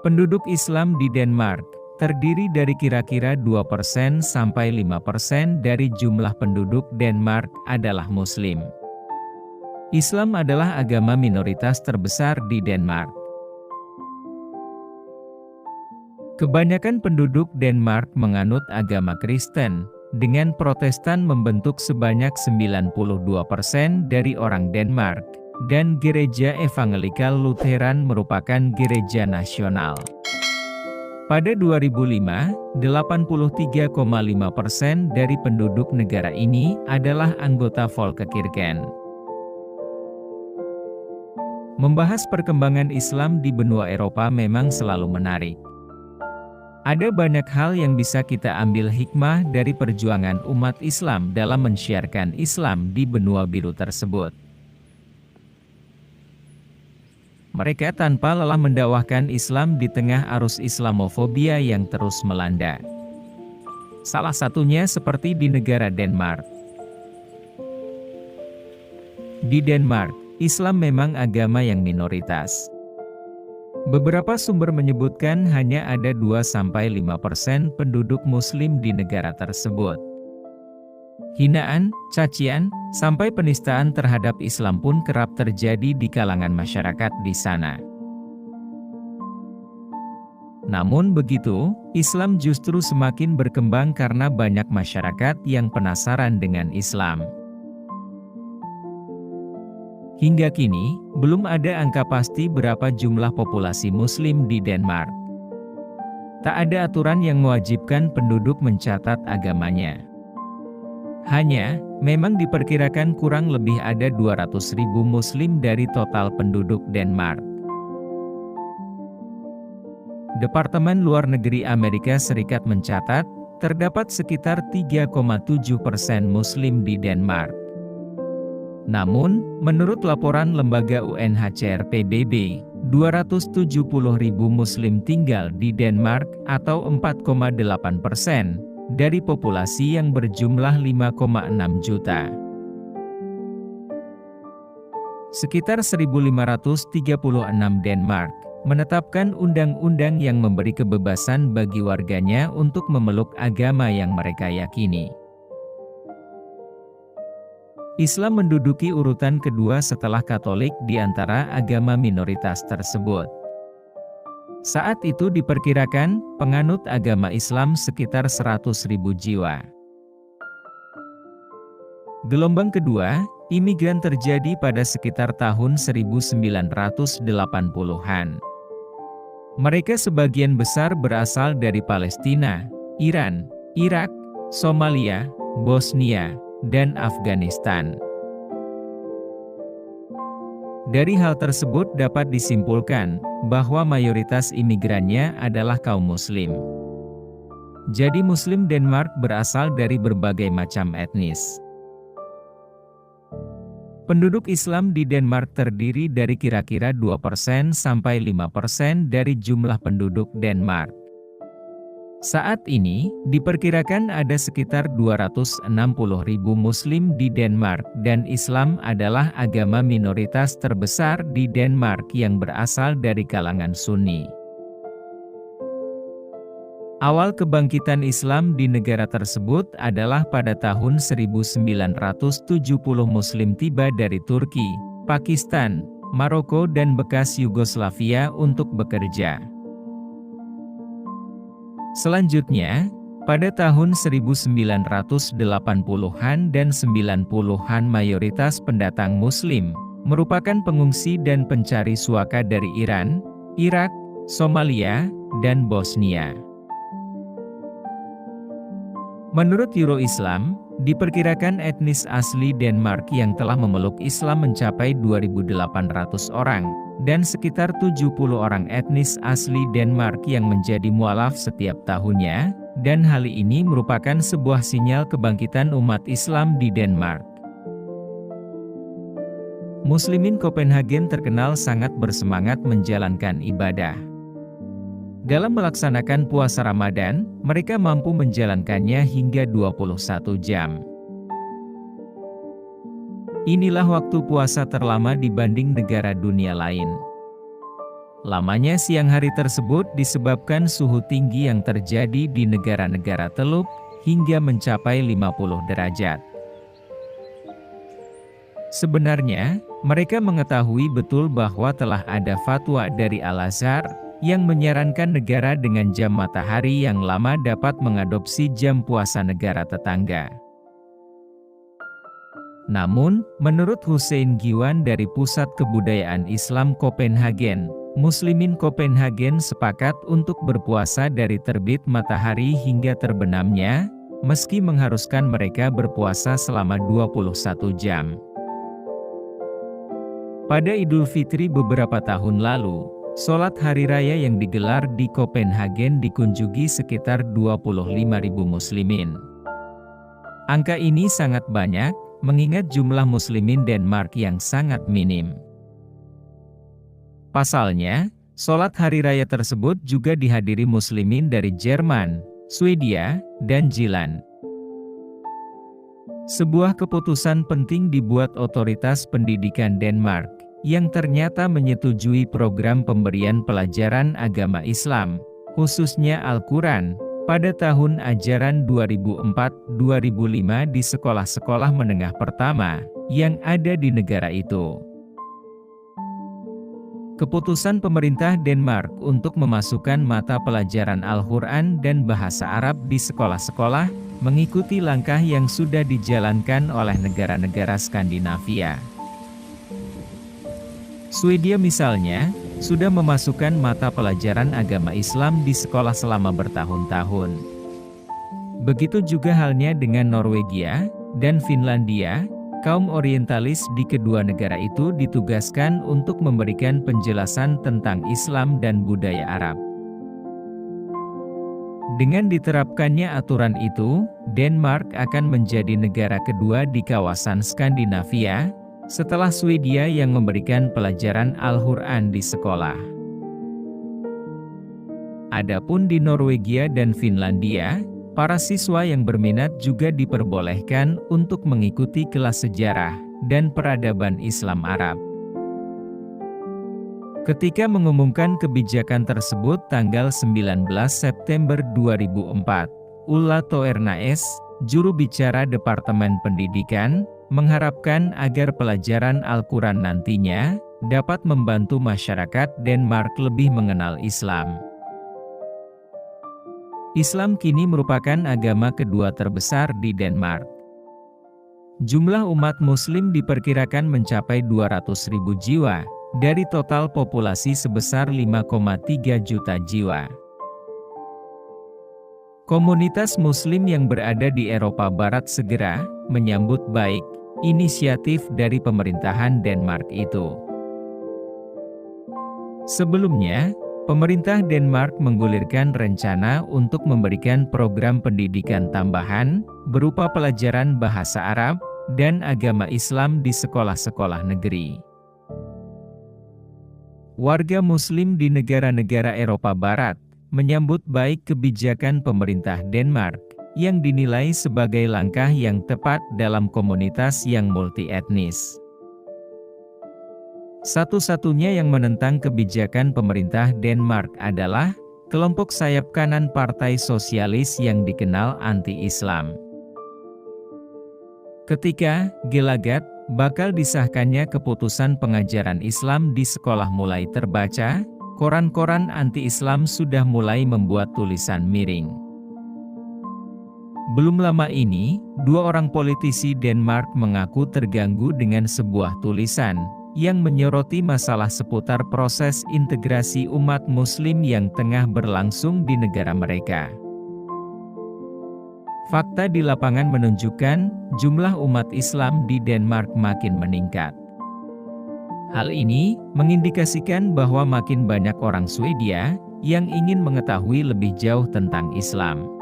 Penduduk Islam di Denmark terdiri dari kira-kira 2% sampai 5% dari jumlah penduduk Denmark adalah Muslim. Islam adalah agama minoritas terbesar di Denmark. Kebanyakan penduduk Denmark menganut agama Kristen, dengan Protestan membentuk sebanyak 92% dari orang Denmark, dan Gereja Evangelikal Lutheran merupakan gereja nasional. Pada 2005, 83,5% dari penduduk negara ini adalah anggota Folkekirken. Membahas perkembangan Islam di benua Eropa memang selalu menarik. Ada banyak hal yang bisa kita ambil hikmah dari perjuangan umat Islam dalam mensiarkan Islam di benua biru tersebut. Mereka tanpa lelah mendakwahkan Islam di tengah arus Islamofobia yang terus melanda. Salah satunya seperti di negara Denmark. Di Denmark, Islam memang agama yang minoritas. Beberapa sumber menyebutkan hanya ada 2-5% penduduk Muslim di negara tersebut. Hinaan, cacian, sampai penistaan terhadap Islam pun kerap terjadi di kalangan masyarakat di sana. Namun begitu, Islam justru semakin berkembang karena banyak masyarakat yang penasaran dengan Islam. Hingga kini, belum ada angka pasti berapa jumlah populasi Muslim di Denmark. Tak ada aturan yang mewajibkan penduduk mencatat agamanya. Hanya, memang diperkirakan kurang lebih ada 200.000 Muslim dari total penduduk Denmark. Departemen Luar Negeri Amerika Serikat mencatat, terdapat sekitar 3,7% Muslim di Denmark. Namun, menurut laporan lembaga UNHCR PBB, 270.000 Muslim tinggal di Denmark atau 4,8% dari populasi yang berjumlah 5,6 juta. Sekitar 1536 Denmark menetapkan undang-undang yang memberi kebebasan bagi warganya untuk memeluk agama yang mereka yakini. Islam menduduki urutan kedua setelah Katolik di antara agama minoritas tersebut. Saat itu diperkirakan, penganut agama Islam sekitar 100.000 jiwa. Gelombang kedua, imigran terjadi pada sekitar tahun 1980-an. Mereka sebagian besar berasal dari Palestina, Iran, Irak, Somalia, Bosnia, dan Afghanistan. Dari hal tersebut dapat disimpulkan bahwa mayoritas imigrannya adalah kaum Muslim. Jadi Muslim Denmark berasal dari berbagai macam etnis. Penduduk Islam di Denmark terdiri dari kira-kira 2% sampai 5% dari jumlah penduduk Denmark. Saat ini, diperkirakan ada sekitar 260.000 Muslim di Denmark dan Islam adalah agama minoritas terbesar di Denmark yang berasal dari kalangan Sunni. Awal kebangkitan Islam di negara tersebut adalah pada tahun 1970 Muslim tiba dari Turki, Pakistan, Maroko dan bekas Yugoslavia untuk bekerja. Selanjutnya, pada tahun 1980-an dan 90-an mayoritas pendatang Muslim merupakan pengungsi dan pencari suaka dari Iran, Irak, Somalia, dan Bosnia. Menurut Euroislam, diperkirakan etnis asli Denmark yang telah memeluk Islam mencapai 2.800 orang, dan sekitar 70 orang etnis asli Denmark yang menjadi mualaf setiap tahunnya, dan hal ini merupakan sebuah sinyal kebangkitan umat Islam di Denmark. Muslimin Copenhagen terkenal sangat bersemangat menjalankan ibadah. Dalam melaksanakan puasa Ramadan, mereka mampu menjalankannya hingga 21 jam. Inilah waktu puasa terlama dibanding negara dunia lain. Lamanya siang hari tersebut disebabkan suhu tinggi yang terjadi di negara-negara Teluk, hingga mencapai 50 derajat. Sebenarnya, mereka mengetahui betul bahwa telah ada fatwa dari Al-Azhar, yang menyarankan negara dengan jam matahari yang lama dapat mengadopsi jam puasa negara tetangga. Namun, menurut Hussein Giwan dari Pusat Kebudayaan Islam Copenhagen, Muslimin Copenhagen sepakat untuk berpuasa dari terbit matahari hingga terbenamnya, meski mengharuskan mereka berpuasa selama 21 jam. Pada Idul Fitri beberapa tahun lalu, sholat hari raya yang digelar di Copenhagen dikunjungi sekitar 25.000 muslimin. Angka ini sangat banyak, mengingat jumlah muslimin Denmark yang sangat minim. Pasalnya, sholat hari raya tersebut juga dihadiri muslimin dari Jerman, Swedia, dan Zeeland. Sebuah keputusan penting dibuat otoritas pendidikan Denmark, yang ternyata menyetujui program pemberian pelajaran agama Islam, khususnya Al-Quran, pada tahun ajaran 2004-2005 di sekolah-sekolah menengah pertama, yang ada di negara itu. Keputusan pemerintah Denmark untuk memasukkan mata pelajaran Al-Quran dan bahasa Arab di sekolah-sekolah, mengikuti langkah yang sudah dijalankan oleh negara-negara Skandinavia. Swedia misalnya, sudah memasukkan mata pelajaran agama Islam di sekolah selama bertahun-tahun. Begitu juga halnya dengan Norwegia dan Finlandia. Kaum orientalis di kedua negara itu ditugaskan untuk memberikan penjelasan tentang Islam dan budaya Arab. Dengan diterapkannya aturan itu, Denmark akan menjadi negara kedua di kawasan Skandinavia, setelah Swedia yang memberikan pelajaran Al-Quran di sekolah. Adapun di Norwegia dan Finlandia, para siswa yang berminat juga diperbolehkan untuk mengikuti kelas sejarah dan peradaban Islam Arab. Ketika mengumumkan kebijakan tersebut tanggal 19 September 2004, Ulla Toernaes, juru bicara Departemen Pendidikan, mengharapkan agar pelajaran Al-Quran nantinya dapat membantu masyarakat Denmark lebih mengenal Islam. Islam kini merupakan agama kedua terbesar di Denmark. Jumlah umat muslim diperkirakan mencapai 200.000 jiwa, dari total populasi sebesar 5,3 juta jiwa. Komunitas muslim yang berada di Eropa Barat segera menyambut baik inisiatif dari pemerintahan Denmark itu. Sebelumnya, pemerintah Denmark menggulirkan rencana untuk memberikan program pendidikan tambahan, berupa pelajaran bahasa Arab, dan agama Islam di sekolah-sekolah negeri. Warga Muslim di negara-negara Eropa Barat, menyambut baik kebijakan pemerintah Denmark, yang dinilai sebagai langkah yang tepat dalam komunitas yang multi-etnis. Satu-satunya yang menentang kebijakan pemerintah Denmark adalah kelompok sayap kanan Partai Sosialis yang dikenal anti-Islam. Ketika gelagat bakal disahkannya keputusan pengajaran Islam di sekolah mulai terbaca, koran-koran anti-Islam sudah mulai membuat tulisan miring. Belum lama ini, dua orang politisi Denmark mengaku terganggu dengan sebuah tulisan yang menyoroti masalah seputar proses integrasi umat muslim yang tengah berlangsung di negara mereka. Fakta di lapangan menunjukkan jumlah umat Islam di Denmark makin meningkat. Hal ini mengindikasikan bahwa makin banyak orang Swedia yang ingin mengetahui lebih jauh tentang Islam.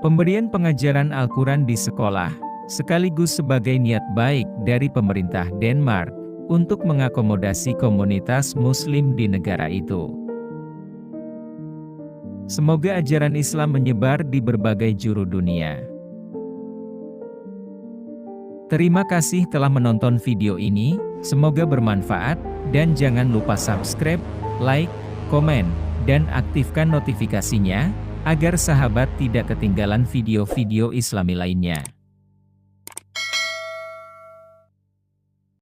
Pemberian pengajaran Al-Quran di sekolah sekaligus sebagai niat baik dari pemerintah Denmark untuk mengakomodasi komunitas Muslim di negara itu. Semoga ajaran Islam menyebar di berbagai juru dunia. Terima kasih telah menonton video ini, semoga bermanfaat. Dan jangan lupa subscribe, like, komen, dan aktifkan notifikasinya, agar sahabat tidak ketinggalan video-video Islami lainnya.